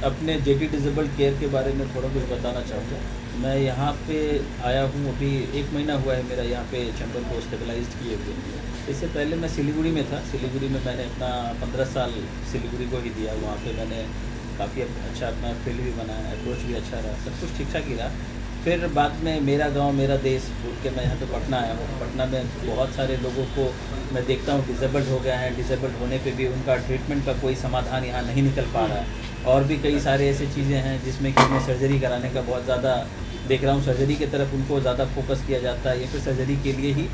अपने jetty disabled care के बारे में थोड़ा कुछ बताना चाहूँगा। मैं यहाँ पे आया हूँ, अभी 1 महीना हुआ है मेरा यहाँ पे चंबल को स्टेबलाइज़ किए हुए। इससे पहले मैं सिलीगुड़ी में था। सिलीगुड़ी में मैंने अपना 15 साल सिलीगुड़ी को ही दिया। वहाँ पे मैंने काफ़ी अच्छा अपना फील्ड भी बनाया, अप्रोच भी अच्छा रहा, सब कुछ ठीक ठाक ही रहा। फिर बाद में मेरा गांव मेरा देश बोल के मैं यहाँ पे पटना आया हूँ। पटना में बहुत सारे लोगों को मैं देखता हूँ डिसेबल्ड हो गया है, डिसेबल्ड होने पे भी उनका ट्रीटमेंट का कोई समाधान यहाँ नहीं निकल पा रहा है। और भी कई सारे ऐसे चीज़ें हैं जिसमें कि मैं सर्जरी कराने का बहुत ज़्यादा देख रहा हूँ। सर्जरी की तरफ उनको ज़्यादा फोकस किया जाता है या फिर सर्जरी के लिए ही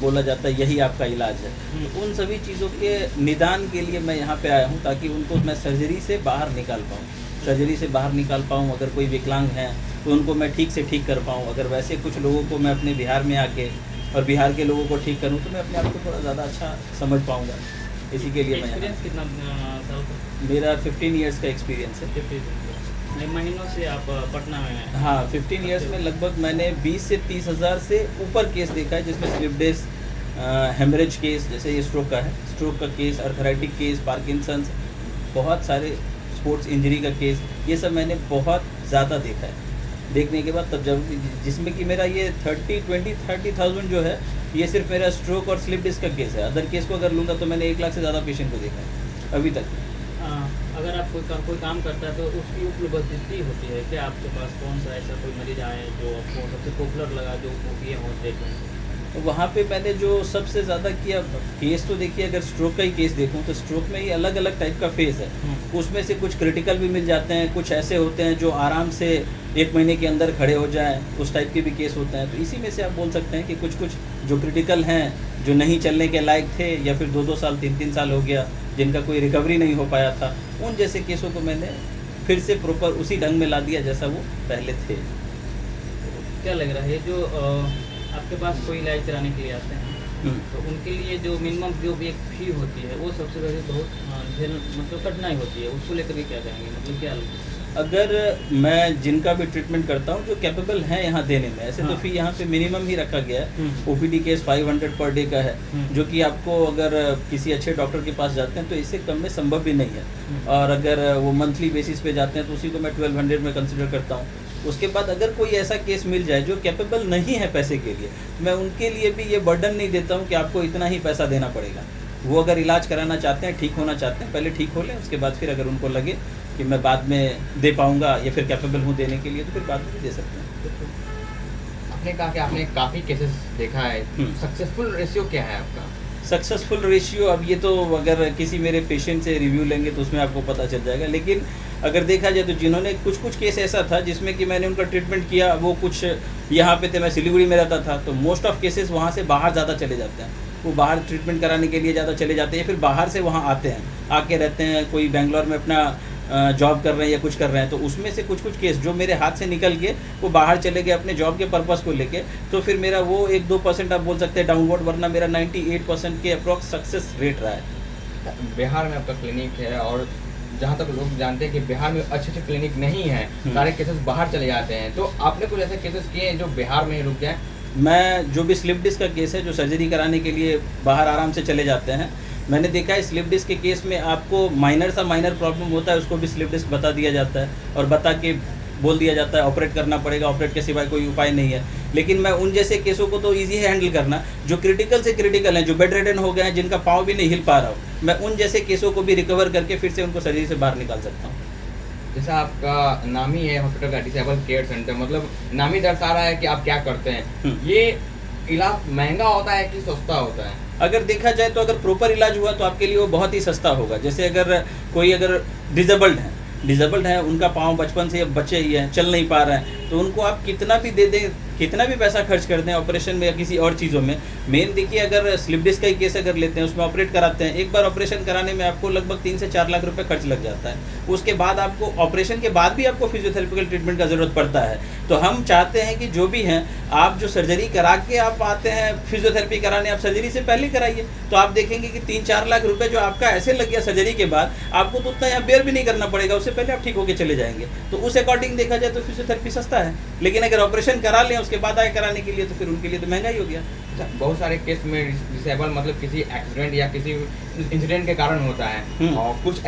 बोला जाता है यही आपका इलाज है। तो उन सभी चीज़ों के निदान के लिए मैं यहाँ पे आया हूँ ताकि उनको मैं सर्जरी से बाहर निकाल पाऊँ, सर्जरी से बाहर निकाल पाऊँ। अगर कोई विकलांग हैं तो उनको मैं ठीक से ठीक कर पाऊँ। अगर वैसे कुछ लोगों को मैं अपने बिहार में आके और बिहार के लोगों को ठीक करूँ तो मैं अपने आप को थोड़ा ज़्यादा अच्छा समझ पाऊँगा। इसी के लिए मैं एक्सपीरियंस कितना साल का? मेरा 15 इयर्स का एक्सपीरियंस है। 15 महीनों से आप पटना में हैं? हाँ, 15 इयर्स में लगभग मैंने 20 से 30 हज़ार से ऊपर केस देखा है, जिसमें स्लिप डिस्क, हेमरेज केस, जैसे ये स्ट्रोक का है, स्ट्रोक का केस, अर्थराइटिक केस, पार्किंसंस, बहुत सारे स्पोर्ट्स इंजरी का केस, ये सब मैंने बहुत ज़्यादा देखा है। देखने के बाद तब जब जिसमें कि मेरा ये 30,000 जो है, ये सिर्फ मेरा स्ट्रोक और स्लिप डिस्क का केस है। अदर केस को अगर लूँगा तो मैंने 1 लाख से ज़्यादा पेशेंट को देखा है अभी तक। अगर आप कोई काम करता है तो उसकी उपलब्धि होती है क्या आपके पास? कौन सा ऐसा कोई मरीज आए जो आपको सबसे पॉपुलर लगा, जो किए हों ट्रीटमेंट? वहाँ पे मैंने जो सबसे ज़्यादा किया केस, तो देखिए अगर स्ट्रोक का ही केस देखूँ तो स्ट्रोक में ही अलग अलग टाइप का फेज़ है। उसमें से कुछ क्रिटिकल भी मिल जाते हैं, कुछ ऐसे होते हैं जो आराम से 1 महीने के अंदर खड़े हो जाएँ, उस टाइप के भी केस होते हैं। तो इसी में से आप बोल सकते हैं कि कुछ कुछ जो क्रिटिकल हैं, जो नहीं चलने के लायक थे या फिर 2-2 साल 3-3 साल हो गया, जिनका कोई रिकवरी नहीं हो पाया था, उन जैसे केसों को मैंने फिर से प्रॉपर उसी ढंग में ला दिया जैसा वो पहले थे। क्या लग रहा है जो आपके पास कोई इलाज कराने के लिए आते हैं तो उनके लिए जो मिनिमम जो भी एक फी होती है वो सबसे पहले बहुत मतलब कठिनाई होती है, उसको लेकर के क्या कहेंगे? मतलब क्या अगर मैं जिनका भी ट्रीटमेंट करता हूँ जो कैपेबल हैं यहाँ देने में, ऐसे तो फी यहाँ पे मिनिमम ही रखा गया है। ओपीडी केस 500 पर डे का है, जो कि आपको अगर किसी अच्छे डॉक्टर के पास जाते हैं तो इससे कम में संभव भी नहीं है। और अगर वो मंथली बेसिस पे जाते हैं तो उसी को मैं 1200 में कंसिडर करता हूँ। उसके बाद अगर कोई ऐसा केस मिल जाए जो कैपेबल नहीं है पैसे के लिए, मैं उनके लिए भी ये बर्डन नहीं देता हूँ कि आपको इतना ही पैसा देना पड़ेगा। वो अगर इलाज कराना चाहते हैं, ठीक होना चाहते हैं, पहले ठीक हो लें, उसके बाद फिर अगर उनको लगे कि मैं बाद में दे पाऊँगा या फिर कैपेबल हूँ देने के लिए, तो फिर बाद में भी दे सकते हैं। आपने कहा कि आपने काफ़ी केसेस देखा है, सक्सेसफुल रेशियो क्या है आपका? सक्सेसफुल रेशियो, अब ये तो अगर किसी मेरे पेशेंट से रिव्यू लेंगे तो उसमें आपको पता चल जाएगा। लेकिन अगर देखा जाए तो जिन्होंने कुछ केस ऐसा था जिसमें कि मैंने उनका ट्रीटमेंट किया, वो कुछ यहाँ पे थे, मैं सिलीगुड़ी में रहता था, तो मोस्ट ऑफ केसेस वहाँ से बाहर ज़्यादा चले जाते हैं। वो बाहर ट्रीटमेंट कराने के लिए ज़्यादा चले जाते हैं, फिर बाहर से वहाँ आते हैं, आके रहते हैं, कोई बेंगलोर में अपना जॉब कर रहे हैं या कुछ कर रहे हैं। तो उसमें से कुछ केस जो मेरे हाथ से निकल के वो बाहर चले गए अपने जॉब के पर्पस को लेके, तो फिर मेरा वो 1-2% आप बोल सकते हैं डाउनवर्ड, वरना मेरा 98% के अप्रॉक्स सक्सेस रेट रहा है। बिहार में आपका क्लिनिक है और जहाँ तक लोग जानते हैं कि बिहार में अच्छे क्लिनिक नहीं है, सारे केसेस बाहर चले जाते हैं, तो आपने कुछ ऐसे केसेस किए हैं जो बिहार में ही रुक जाए? मैं जो भी स्लिप डिस्क का केस है, जो सर्जरी कराने के लिए बाहर आराम से चले जाते हैं, मैंने देखा है स्लिप डिस्क के केस में आपको माइनर प्रॉब्लम होता है, उसको भी स्लिप डिस्क बता दिया जाता है और बता के बोल दिया जाता है ऑपरेट करना पड़ेगा, ऑपरेट के सिवाय कोई उपाय नहीं है। लेकिन मैं उन जैसे केसों को तो ईजी है हैंडल करना, जो क्रिटिकल से क्रिटिकल हैं, जो बेड रेडन हो गए हैं, जिनका पाँव भी नहीं हिल पा रहा हो, मैं उन जैसे केसों को भी रिकवर करके फिर से उनको सर्जरी से बाहर निकाल सकता हूँ। जैसा आपका नाम ही है हॉस्पिटल का डिसेबल केयर सेंटर, मतलब नाम ही दर्शा रहा है कि आप क्या करते हैं। ये इलाज महंगा होता है कि सस्ता होता है? अगर देखा जाए तो अगर प्रॉपर इलाज हुआ तो आपके लिए वो बहुत ही सस्ता होगा। जैसे अगर कोई डिसेबल्ड है, उनका पाँव बचपन से बच्चे ही हैं, चल नहीं पा रहे हैं, तो उनको आप कितना भी दे दें, कितना भी पैसा खर्च कर दें ऑपरेशन में या किसी और चीज़ों में। मेन देखिए अगर स्लिप डिस्क का ही केस अगर लेते हैं, उसमें ऑपरेट कराते हैं, एक बार ऑपरेशन कराने में आपको लगभग 3 से 4 लाख रुपए खर्च लग जाता है। उसके बाद आपको ऑपरेशन के बाद भी आपको फिजियोथेरेपिकल ट्रीटमेंट का ज़रूरत पड़ता है। तो हम चाहते हैं कि जो भी हैं, आप जो सर्जरी करा के आप आते हैं फिजियोथेरेपी कराने, आप सर्जरी से पहले कराइए, तो आप देखेंगे कि 3-4 लाख रुपए जो आपका ऐसे लग गया सर्जरी के बाद, आपको तो उतना यहाँ बेयर भी नहीं करना पड़ेगा, उससे पहले आप ठीक होकर चले जाएंगे। तो उस अकॉर्डिंग देखा जाए तो फिजियोथेरेपी सस्ता है। है, लेकिन अगर ऑपरेशन करा लें उसके बाद आए कराने के लिए तो फिर उनके लिए तो महंगा ही हो गया। अच्छा, बहुत सारे केस में डिसेबल मतलब किसी एक्सीडेंट या किसी इंसिडेंट के कारण होता है और कुछ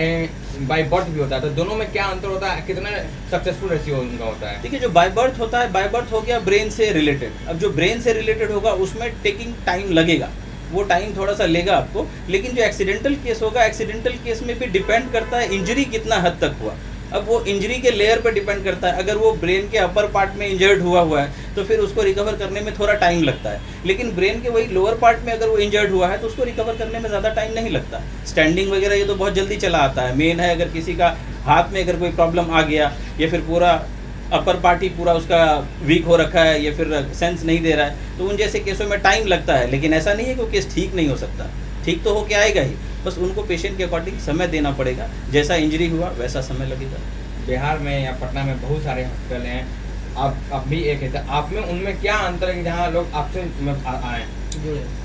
बाय बर्थ भी होता है, तो दोनों में क्या अंतर होता है, कितना सक्सेसफुल रेशियो उनका होता है? देखिए, जो बाय बर्थ होता है, बाय बर्थ हो गया ब्रेन से रिलेटेड। अब जो ब्रेन से रिलेटेड होगा उसमें टेकिंग टाइम लगेगा, वो टाइम थोड़ा सा लेगा आपको। लेकिन जो एक्सीडेंटल केस होगा, एक्सीडेंटल केस में भी डिपेंड करता है इंजरी कितना हद तक हुआ। अब वो इंजरी के लेयर पर डिपेंड करता है। अगर वो ब्रेन के अपर पार्ट में इंजर्ड हुआ है तो फिर उसको रिकवर करने में थोड़ा टाइम लगता है। लेकिन ब्रेन के वही लोअर पार्ट में अगर वो इंजर्ड हुआ है तो उसको रिकवर करने में ज़्यादा टाइम नहीं लगता। स्टैंडिंग वगैरह ये तो बहुत जल्दी चला आता है। मेन है अगर किसी का हाथ में अगर कोई प्रॉब्लम आ गया या फिर पूरा अपर पार्ट ही पूरा उसका वीक हो रखा है या फिर सेंस नहीं दे रहा है, तो उन जैसे केसों में टाइम लगता है। लेकिन ऐसा नहीं है कि वो केस ठीक नहीं हो सकता, ठीक तो होके आएगा ही, बस उनको पेशेंट के अकॉर्डिंग समय देना पड़ेगा। जैसा इंजरी हुआ वैसा समय लगेगा। बिहार में या पटना में बहुत सारे हॉस्पिटल हैं, आप भी एक है, आप में उनमें क्या अंतर है कि जहाँ लोग आपसे आए?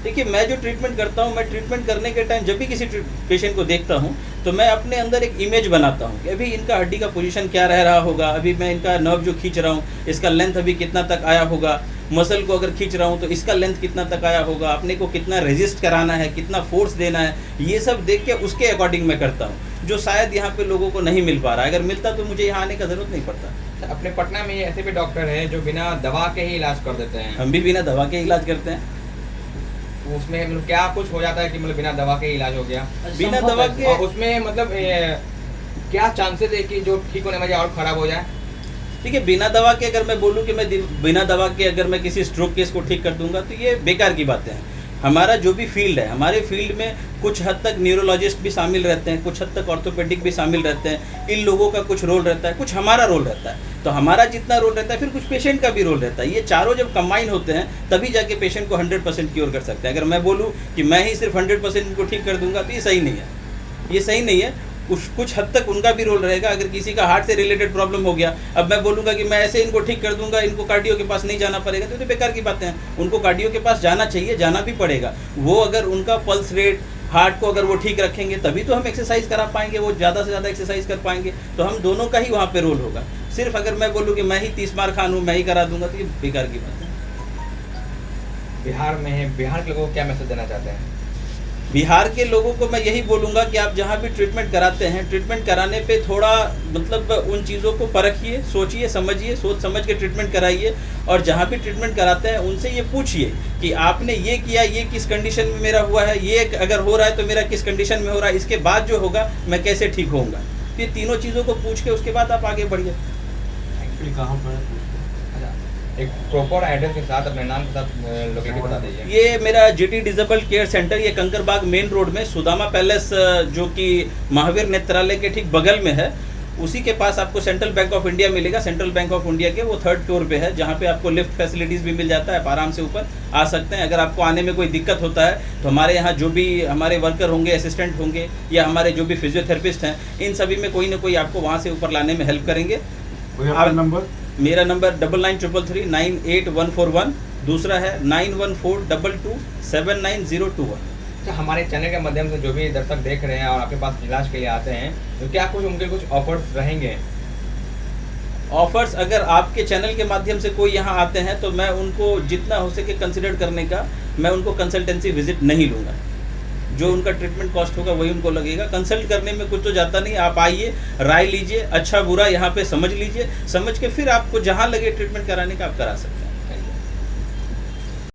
देखिए, मैं जो ट्रीटमेंट करता हूँ, मैं ट्रीटमेंट करने के टाइम जब भी किसी पेशेंट को देखता हूँ तो मैं अपने अंदर एक इमेज बनाता हूँ कि अभी इनका हड्डी का पोजीशन क्या रह रहा होगा, अभी मैं इनका नर्व जो खींच रहा हूँ इसका लेंथ अभी कितना तक आया होगा, मसल को अगर खींच रहा हूँ तो इसका लेंथ कितना तक आया होगा, अपने को कितना रेजिस्ट कराना है, कितना फोर्स देना है, ये सब देख के उसके अकॉर्डिंग मैं करता हूँ, जो शायद यहाँ पे लोगों को नहीं मिल पा रहा है। अगर मिलता तो मुझे यहाँ आने का ज़रूरत नहीं पड़ता। अपने पटना में ऐसे भी डॉक्टर हैं जो बिना दवा के ही इलाज कर देते हैं? हम भी बिना दवा के इलाज करते हैं। उसमें मतलब क्या कुछ हो जाता है कि मतलब बिना दवा के इलाज हो गया? बिना दवा के और उसमें मतलब क्या चांसेस है कि जो ठीक होने में जाए और खराब हो जाए? ठीक है, बिना दवा के अगर मैं बोलूँ कि मैं बिना दवा के अगर मैं किसी स्ट्रोक केस को ठीक कर दूंगा तो ये बेकार की बातें हैं। हमारा जो भी फील्ड है, हमारे फील्ड में कुछ हद तक न्यूरोलॉजिस्ट भी शामिल रहते हैं, कुछ हद तक ऑर्थोपेडिक भी शामिल रहते हैं। इन लोगों का कुछ रोल रहता है, कुछ हमारा रोल रहता है। तो हमारा जितना रोल रहता है फिर कुछ पेशेंट का भी रोल रहता है। ये चारों जब कंबाइन होते हैं तभी जाके पेशेंट को 100% क्योर कर सकते हैं। अगर मैं बोलूँ कि मैं ही सिर्फ 100% इनको ठीक कर दूंगा तो ये सही नहीं है, ये सही नहीं है। कुछ हद तक उनका भी रोल रहेगा। अगर किसी का हार्ट से रिलेटेड प्रॉब्लम हो गया, अब मैं बोलूँगा कि मैं ऐसे इनको ठीक कर दूंगा, इनको कार्डियो के पास नहीं जाना पड़ेगा, तो बेकार की बातें हैं। उनको कार्डियो के पास जाना चाहिए, जाना भी पड़ेगा। वो अगर उनका पल्स रेट, हार्ट को अगर वो ठीक रखेंगे तभी तो हम एक्सरसाइज करा पाएंगे, वो ज़्यादा से ज़्यादा एक्सरसाइज कर पाएंगे। तो हम दोनों का ही वहाँ पे रोल होगा। सिर्फ अगर मैं बोलूँ कि मैं ही 30 मार खान हूँ, मैं ही करा दूंगा, तो ये बेकार की बात है। बिहार में है, बिहार के लोगों को क्या मैसेज देना चाहते हैं? बिहार के लोगों को मैं यही बोलूँगा कि आप जहाँ भी ट्रीटमेंट कराते हैं, ट्रीटमेंट कराने पे थोड़ा मतलब उन चीज़ों को परखिए, सोचिए, समझिए, सोच समझ के ट्रीटमेंट कराइए। और जहाँ भी ट्रीटमेंट कराते हैं उनसे ये पूछिए कि आपने ये किया, ये किस कंडीशन में मेरा हुआ है, ये अगर हो रहा है तो मेरा किस कंडीशन में हो रहा है, इसके बाद जो होगा मैं कैसे ठीक होऊंगा। ये तीनों चीज़ों को पूछ के उसके बाद आप आगे बढ़िए। एक्चुअली कहाँ पर एक प्रॉपर एड्रेस के साथ अपने नाम के साथ लोकेलिटी बता दीजिए। ये मेरा जीटी डिसेबल केयर सेंटर, ये कंकरबाग मेन रोड में सुदामा पैलेस जो कि महावीर नेत्रालय के ठीक बगल में है, उसी के पास आपको सेंट्रल बैंक ऑफ इंडिया मिलेगा। सेंट्रल बैंक ऑफ इंडिया के वो 3rd फ्लोर पे है, जहाँ पे आपको लिफ्ट फैसिलिटीज़ भी मिल जाता है, आप आराम से ऊपर आ सकते हैं। अगर आपको आने में कोई दिक्कत होता है तो हमारे यहाँ जो भी हमारे वर्कर होंगे, असिस्टेंट होंगे या हमारे जो भी फिजियोथेरेपिस्ट हैं, इन सभी में कोई ना कोई आपको वहाँ से ऊपर लाने में हेल्प करेंगे। नंबर मेरा नंबर 9933 98141, दूसरा है 914222799021। अच्छा, हमारे चैनल के माध्यम से जो भी दर्शक देख रहे हैं और आपके पास इलाज के लिए आते हैं, तो क्या कुछ उनके कुछ ऑफर्स रहेंगे? ऑफर्स अगर आपके चैनल के माध्यम से कोई यहाँ आते हैं तो मैं उनको जितना हो सके कंसिडर करने का, मैं उनको कंसल्टेंसी विजिट नहीं लूँगा। जो उनका ट्रीटमेंट कॉस्ट होगा वही उनको लगेगा। कंसल्ट करने में कुछ तो जाता नहीं। आप आइए, राय लीजिए, अच्छा बुरा यहाँ पे समझ लीजिए, समझ के फिर आपको जहाँ लगे ट्रीटमेंट कराने का आप करा सकते हैं।